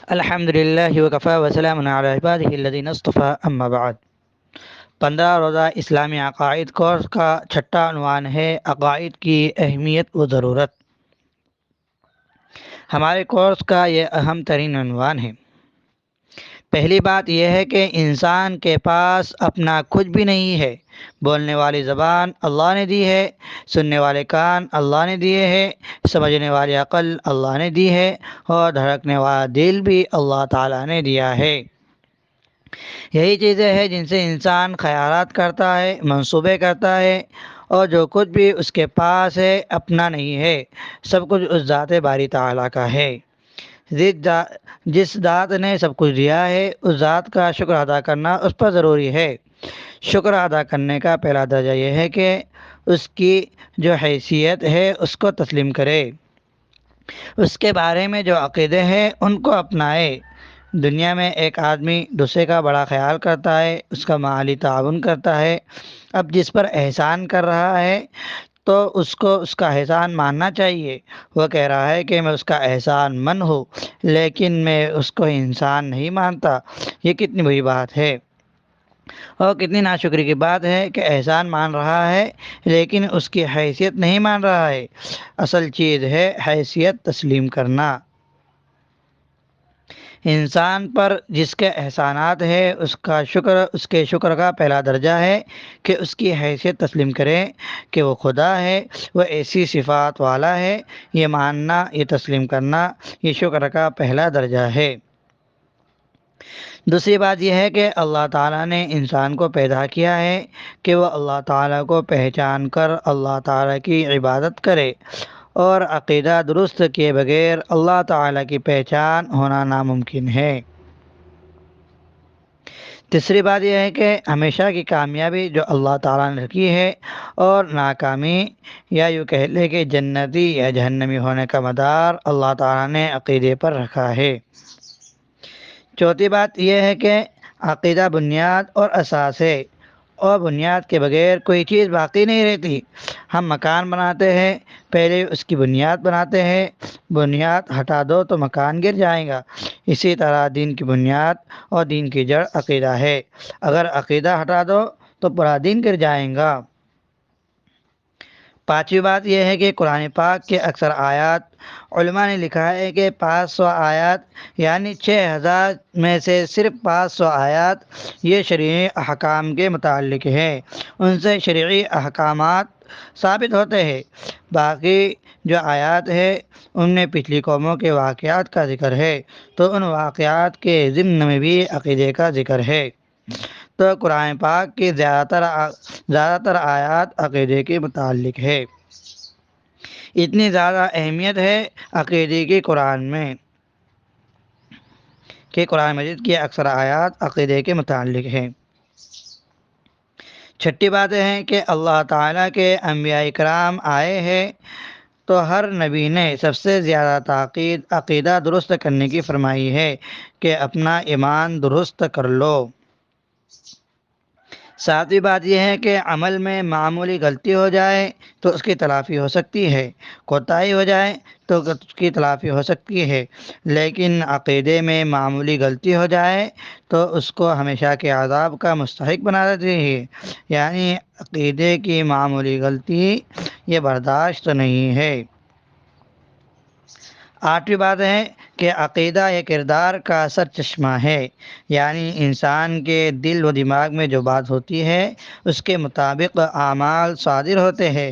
الحمد للہ وکفا وسلام علی عبادہ الذین اصطفى اما بعد۔ 15 روزہ اسلامی عقائد کورس کا چھٹا عنوان ہے عقائد کی اہمیت و ضرورت۔ ہمارے کورس کا یہ اہم ترین عنوان ہے۔ پہلی بات یہ ہے کہ انسان کے پاس اپنا کچھ بھی نہیں ہے۔ بولنے والی زبان اللہ نے دی ہے، سننے والے کان اللہ نے دیے ہیں، سمجھنے والی عقل اللہ نے دی ہے، اور دھڑکنے والا دل بھی اللہ تعالیٰ نے دیا ہے۔ یہی چیزیں ہیں جن سے انسان خیالات کرتا ہے، منصوبے کرتا ہے، اور جو کچھ بھی اس کے پاس ہے اپنا نہیں ہے، سب کچھ اس ذات باری تعالیٰ کا ہے۔ جس ذات نے سب کچھ دیا ہے اس ذات کا شکر ادا کرنا اس پر ضروری ہے۔ شکر ادا کرنے کا پہلا درجہ یہ ہے کہ اس کی جو حیثیت ہے اس کو تسلیم کرے، اس کے بارے میں جو عقیدے ہیں ان کو اپنائے۔ دنیا میں ایک آدمی دوسرے کا بڑا خیال کرتا ہے، اس کا مالی تعاون کرتا ہے۔ اب جس پر احسان کر رہا ہے تو اس کو اس کا احسان ماننا چاہیے۔ وہ کہہ رہا ہے کہ میں اس کا احسان من ہوں، لیکن میں اس کو انسان نہیں مانتا۔ یہ کتنی بری بات ہے اور کتنی ناشکری کی بات ہے کہ احسان مان رہا ہے لیکن اس کی حیثیت نہیں مان رہا ہے۔ اصل چیز ہے حیثیت تسلیم کرنا۔ انسان پر جس کے احسانات ہے اس کے شکر کا پہلا درجہ ہے کہ اس کی حیثیت تسلیم کرے کہ وہ خدا ہے، وہ ایسی صفات والا ہے۔ یہ ماننا، یہ تسلیم کرنا، یہ شکر کا پہلا درجہ ہے۔ دوسری بات یہ ہے کہ اللہ تعالیٰ نے انسان کو پیدا کیا ہے کہ وہ اللہ تعالیٰ کو پہچان کر اللہ تعالیٰ کی عبادت کرے، اور عقیدہ درست کیے بغیر اللہ تعالیٰ کی پہچان ہونا ناممکن ہے۔ تیسری بات یہ ہے کہ ہمیشہ کی کامیابی جو اللہ تعالیٰ نے رکھی ہے، اور ناکامی یا یوں کہہ لے کہ جنتی یا جہنمی ہونے کا مدار اللہ تعالیٰ نے عقیدے پر رکھا ہے۔ چوتھی بات یہ ہے کہ عقیدہ بنیاد اور اساس ہے، اور بنیاد کے بغیر کوئی چیز باقی نہیں رہتی۔ ہم مکان بناتے ہیں، پہلے اس کی بنیاد بناتے ہیں، بنیاد ہٹا دو تو مکان گر جائے گا۔ اسی طرح دین کی بنیاد اور دین کی جڑ عقیدہ ہے، اگر عقیدہ ہٹا دو تو پورا دین گر جائے گا۔ پانچویں بات یہ ہے کہ قرآن پاک کے اکثر آیات، علماء نے لکھا ہے کہ 500 آیات یعنی 6000 میں سے صرف 500 آیات یہ شرعی احکام کے متعلق ہیں، ان سے شرعی احکامات ثابت ہوتے ہیں۔ باقی جو آیات ہے ان میں پچھلی قوموں کے واقعات کا ذکر ہے، تو ان واقعات کے ضمن میں بھی عقیدے کا ذکر ہے۔ تو قرآن پاک کی زیادہ تر آیات عقیدے کے متعلق ہے۔ اتنی زیادہ اہمیت ہے عقیدے کی قرآن میں کہ قرآن مجید کی اکثر آیات عقیدے کے متعلق ہیں۔ چھٹی بات ہے کہ اللہ تعالیٰ کے انبیاء کرام آئے ہیں تو ہر نبی نے سب سے زیادہ تاکید عقیدہ درست کرنے کی فرمائی ہے کہ اپنا ایمان درست کر لو۔ ساتویں بات یہ ہے کہ عمل میں معمولی غلطی ہو جائے تو اس کی تلافی ہو سکتی ہے، کوتاہی ہو جائے تو اس کی تلافی ہو سکتی ہے، لیکن عقیدے میں معمولی غلطی ہو جائے تو اس کو ہمیشہ کے عذاب کا مستحق بنا دیتی ہے، یعنی عقیدے کی معمولی غلطی یہ برداشت نہیں ہے۔ آٹھویں بات ہے کہ عقیدہ یہ کردار کا سر چشمہ ہے، یعنی انسان کے دل و دماغ میں جو بات ہوتی ہے اس کے مطابق اعمال صادر ہوتے ہیں۔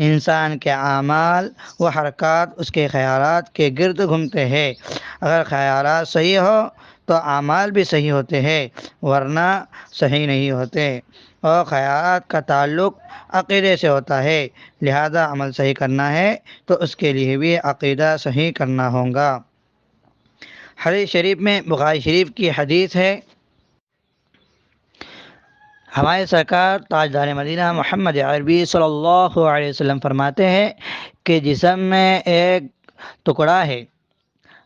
انسان کے اعمال و حرکات اس کے خیالات کے گرد گھومتے ہیں۔ اگر خیالات صحیح ہو تو اعمال بھی صحیح ہوتے ہیں، ورنہ صحیح نہیں ہوتے، اور خیالات کا تعلق عقیدے سے ہوتا ہے، لہذا عمل صحیح کرنا ہے تو اس کے لیے بھی عقیدہ صحیح کرنا ہوگا۔ حدیث شریف میں بخاری شریف کی حدیث ہے، ہمارے سرکار تاجدار مدینہ محمد عربی صلی اللہ علیہ وسلم فرماتے ہیں کہ جسم میں ایک ٹکڑا ہے،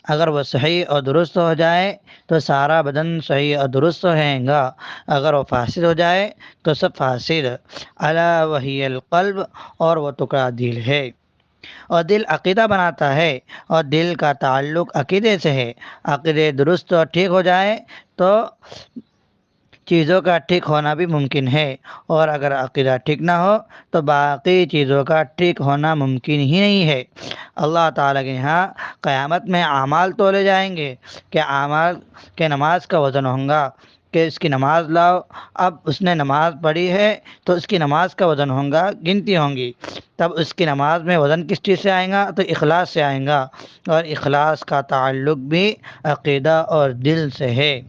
اگر وہ صحیح اور درست ہو جائے تو سارا بدن صحیح اور درست رہے گا، اگر وہ فاسد ہو جائے تو سب فاسد۔ الا وہی القلب، اور وہ ٹکڑا دل ہے۔ اور دل عقیدہ بناتا ہے، اور دل کا تعلق عقیدے سے ہے۔ عقیدے درست اور ٹھیک ہو جائے تو چیزوں کا ٹھیک ہونا بھی ممکن ہے، اور اگر عقیدہ ٹھیک نہ ہو تو باقی چیزوں کا ٹھیک ہونا ممکن ہی نہیں ہے۔ اللہ تعالیٰ کے یہاں قیامت میں اعمال تولے جائیں گے کہ اعمال کے نماز کا وزن ہوگا کہ اس کی نماز لاؤ، اب اس نے نماز پڑھی ہے تو اس کی نماز کا وزن ہوگا، گنتی ہوں گی، تب اس کی نماز میں وزن کس چیز سے آئے گا؟ تو اخلاص سے آئے گا، اور اخلاص کا تعلق بھی عقیدہ اور دل سے ہے۔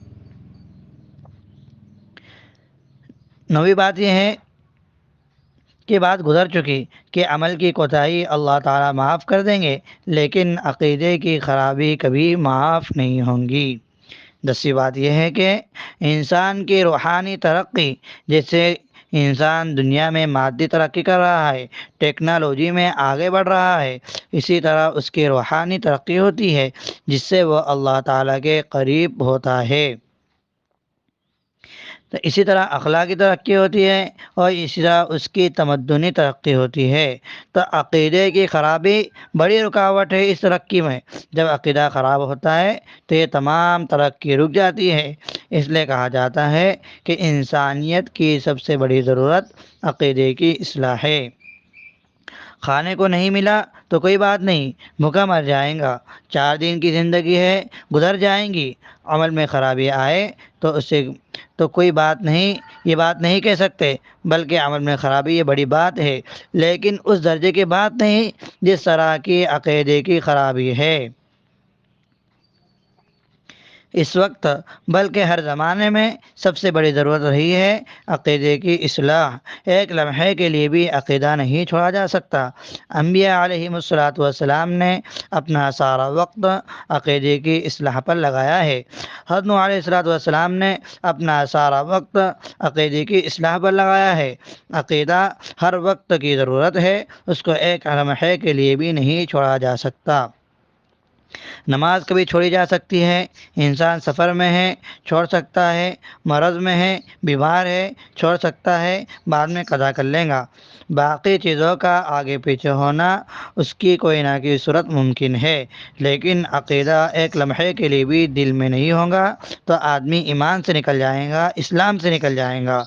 نویں بات یہ ہے کہ بات گزر چکی کہ عمل کی کوتاہی اللہ تعالیٰ معاف کر دیں گے، لیکن عقیدے کی خرابی کبھی معاف نہیں ہوں گی۔ 10ویں بات یہ ہے کہ انسان کی روحانی ترقی، جیسے انسان دنیا میں مادی ترقی کر رہا ہے، ٹیکنالوجی میں آگے بڑھ رہا ہے، اسی طرح اس کی روحانی ترقی ہوتی ہے جس سے وہ اللہ تعالیٰ کے قریب ہوتا ہے۔ تو اسی طرح اخلاقی ترقی ہوتی ہے، اور اسی طرح اس کی تمدنی ترقی ہوتی ہے۔ تو عقیدے کی خرابی بڑی رکاوٹ ہے اس ترقی میں۔ جب عقیدہ خراب ہوتا ہے تو یہ تمام ترقی رک جاتی ہے۔ اس لیے کہا جاتا ہے کہ انسانیت کی سب سے بڑی ضرورت عقیدے کی اصلاح ہے۔ کھانے کو نہیں ملا تو کوئی بات نہیں، بھوکا مر جائیں گا، 4 دن کی زندگی ہے، گزر جائیں گی۔ عمل میں خرابی آئے تو اسے تو کوئی بات نہیں، یہ بات نہیں کہہ سکتے، بلکہ عمل میں خرابی یہ بڑی بات ہے، لیکن اس درجے کی بات نہیں جس طرح کی عقیدے کی خرابی ہے۔ اس وقت بلکہ ہر زمانے میں سب سے بڑی ضرورت رہی ہے عقیدے کی اصلاح۔ ایک لمحے کے لیے بھی عقیدہ نہیں چھوڑا جا سکتا۔ انبیاء علیہم الصلاۃ والسلام نے اپنا سارا وقت عقیدے کی اصلاح پر لگایا ہے۔ حضرت نوح علیہ الصلاۃ والسلام نے اپنا سارا وقت عقیدے کی اصلاح پر لگایا ہے۔ عقیدہ ہر وقت کی ضرورت ہے، اس کو ایک لمحے کے لیے بھی نہیں چھوڑا جا سکتا۔ نماز کبھی چھوڑی جا سکتی ہے، انسان سفر میں ہے چھوڑ سکتا ہے، مرض میں ہے، بیمار ہے چھوڑ سکتا ہے، بعد میں قضا کر لے گا۔ باقی چیزوں کا آگے پیچھے ہونا اس کی کوئی نہ کوئی صورت ممکن ہے، لیکن عقیدہ ایک لمحے کے لیے بھی دل میں نہیں ہوگا تو آدمی ایمان سے نکل جائے گا، اسلام سے نکل جائے گا۔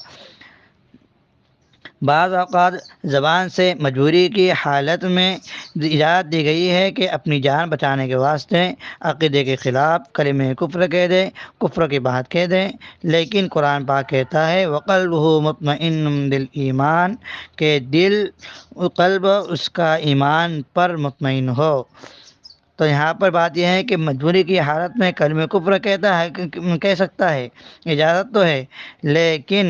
بعض اوقات زبان سے مجبوری کی حالت میں اجازت دی گئی ہے کہ اپنی جان بچانے کے واسطے عقیدے کے خلاف کلمہ کفر کہہ دیں، کفر کی بات کہہ دیں، لیکن قرآن پاک کہتا ہے وَقَلْبُهُ مُطْمَئِنٌ بِالْإِيمَانِ کہ قلب اس کا ایمان پر مطمئن ہو۔ تو یہاں پر بات یہ ہے کہ مجبوری کی حالت میں کلمہ کفر کہہ سکتا ہے، اجازت تو ہے، لیکن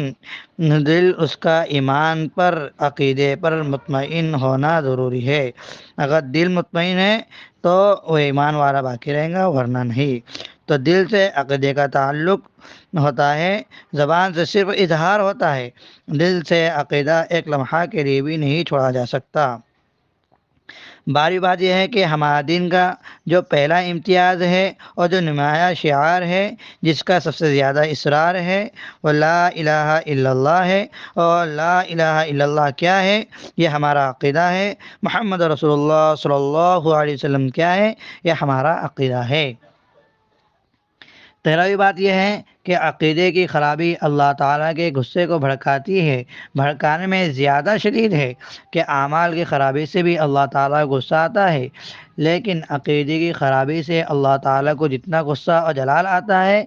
دل اس کا ایمان پر، عقیدے پر مطمئن ہونا ضروری ہے۔ اگر دل مطمئن ہے تو وہ ایمان والا باقی رہے گا، ورنہ نہیں۔ تو دل سے عقیدے کا تعلق ہوتا ہے، زبان سے صرف اظہار ہوتا ہے، دل سے عقیدہ ایک لمحہ کے لیے بھی نہیں چھوڑا جا سکتا۔ باری بات یہ ہے کہ ہمارا دین کا جو پہلا امتیاز ہے اور جو نمایاں شعار ہے، جس کا سب سے زیادہ اصرار ہے، وہ لا الہ الا اللہ ہے۔ اور لا الہ الا اللہ کیا ہے؟ یہ ہمارا عقیدہ ہے۔ محمد رسول اللہ صلی اللہ علیہ وسلم کیا ہے؟ یہ ہمارا عقیدہ ہے۔ 13ویں بات یہ ہے کہ عقیدے کی خرابی اللہ تعالیٰ کے غصے کو بھڑکاتی ہے، بھڑکانے میں زیادہ شدید ہے کہ اعمال کی خرابی سے بھی اللہ تعالیٰ کو غصہ آتا ہے، لیکن عقیدے کی خرابی سے اللہ تعالیٰ کو جتنا غصہ اور جلال آتا ہے،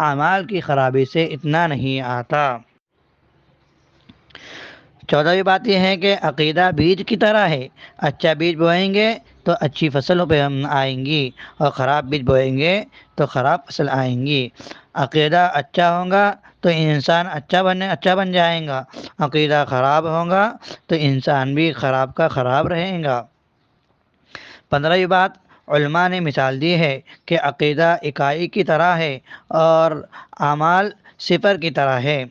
اعمال کی خرابی سے اتنا نہیں آتا۔ 14ویں بات یہ ہے کہ عقیدہ بیج کی طرح ہے، اچھا بیج بوئیں گے تو اچھی فصل پہ آئیں گی، اور خراب بیج بوئیں گے تو خراب فصل آئیں گی۔ عقیدہ اچھا ہوگا تو انسان اچھا بن جائے گا، عقیدہ خراب ہوگا تو انسان بھی خراب کا خراب رہے گا۔ 15ویں بات علماء نے مثال دی ہے کہ عقیدہ اکائی کی طرح ہے اور اعمال صفر کی طرح ہے۔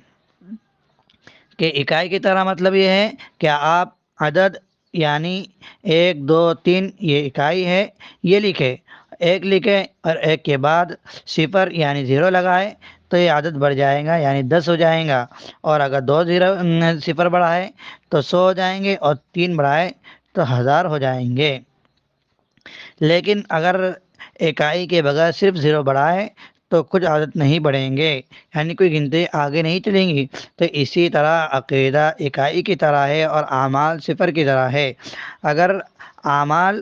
کہ اکائی کی طرح مطلب یہ ہے کہ آپ عدد یعنی 1 2 3 یہ اکائی ہے، یہ لکھے، ایک لکھے اور ایک کے بعد صفر یعنی 0 لگائے تو یہ عدد بڑھ جائے گا، یعنی 10 ہو جائے گا، اور اگر 2 صفر بڑھائے تو 100 ہو جائیں گے، اور 3 بڑھائے تو 1000 ہو جائیں گے، لیکن اگر اکائی کے بغیر صرف 0 بڑھائے تو کچھ عادت نہیں بڑھیں گے، یعنی کوئی گنتی آگے نہیں چلیں گی۔ تو اسی طرح عقیدہ اکائی کی طرح ہے اور اعمال صفر کی طرح ہے۔ اگر اعمال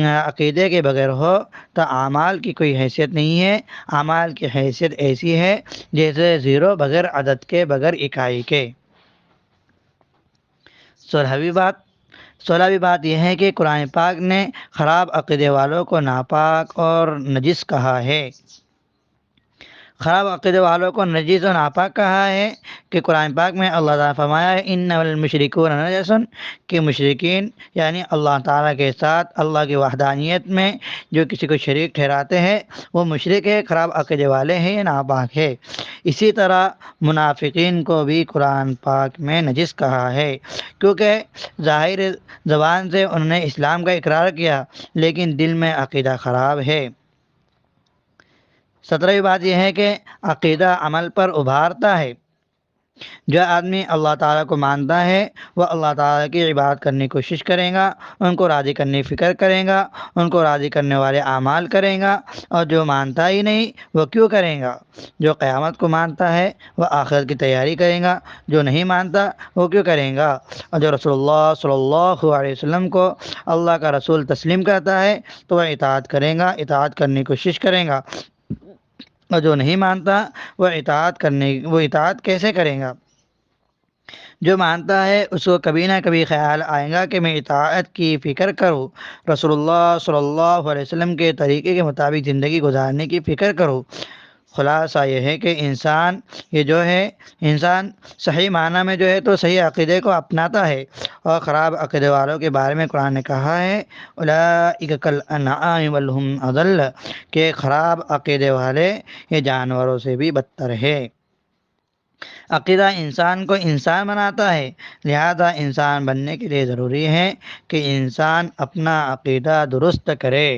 عقیدے کے بغیر ہو تو اعمال کی کوئی حیثیت نہیں ہے، اعمال کی حیثیت ایسی ہے جیسے 0 بغیر عدد کے، بغیر اکائی کے۔ 16ویں بات یہ ہے کہ قرآن پاک نے خراب عقیدے والوں کو ناپاک اور نجس کہا ہے۔ خراب عقیدے والوں کو نجس و ناپاک کہا ہے کہ قرآن پاک میں اللہ تعالیٰ فرمایا ہے انما المشرکون نجس، کہ مشرکین یعنی اللہ تعالیٰ کے ساتھ اللہ کی وحدانیت میں جو کسی کو شریک ٹھہراتے ہیں وہ مشرک ہے، خراب عقیدے والے ہیں، ناپاک ہے۔ اسی طرح منافقین کو بھی قرآن پاک میں نجس کہا ہے، کیونکہ ظاہر زبان سے انہوں نے اسلام کا اقرار کیا لیکن دل میں عقیدہ خراب ہے۔ 17ویں بات یہ ہے کہ عقیدہ عمل پر ابھارتا ہے۔ جو آدمی اللہ تعالیٰ کو مانتا ہے وہ اللہ تعالیٰ کی عبادت کرنے کی کوشش کرے گا، ان کو راضی کرنے کی فکر کرے گا، ان کو راضی کرنے والے اعمال کرے گا، اور جو مانتا ہی نہیں وہ کیوں کرے گا؟ جو قیامت کو مانتا ہے وہ آخرت کی تیاری کرے گا، جو نہیں مانتا وہ کیوں کرے گا؟ اور جو رسول اللہ صلی اللہ علیہ وسلم کو اللہ کا رسول تسلیم کرتا ہے تو وہ اطاعت کرے گا، اطاعت کرنے کی کوشش کرے گا، اور جو نہیں مانتا وہ اطاعت کیسے کرے گا؟ جو مانتا ہے اس کو کبھی نہ کبھی خیال آئے گا کہ میں اطاعت کی فکر کروں، رسول اللہ صلی اللہ علیہ وسلم کے طریقے کے مطابق زندگی گزارنے کی فکر کروں۔ خلاصہ یہ ہے کہ انسان صحیح معنی میں جو ہے تو صحیح عقیدے کو اپناتا ہے، اور خراب عقیدے والوں کے بارے میں قرآن نے کہا ہے اولئک کالانعام بل ھم اضل، کہ خراب عقیدے والے یہ جانوروں سے بھی بدتر ہے۔ عقیدہ انسان کو انسان بناتا ہے، لہذا انسان بننے کے لیے ضروری ہے کہ انسان اپنا عقیدہ درست کرے۔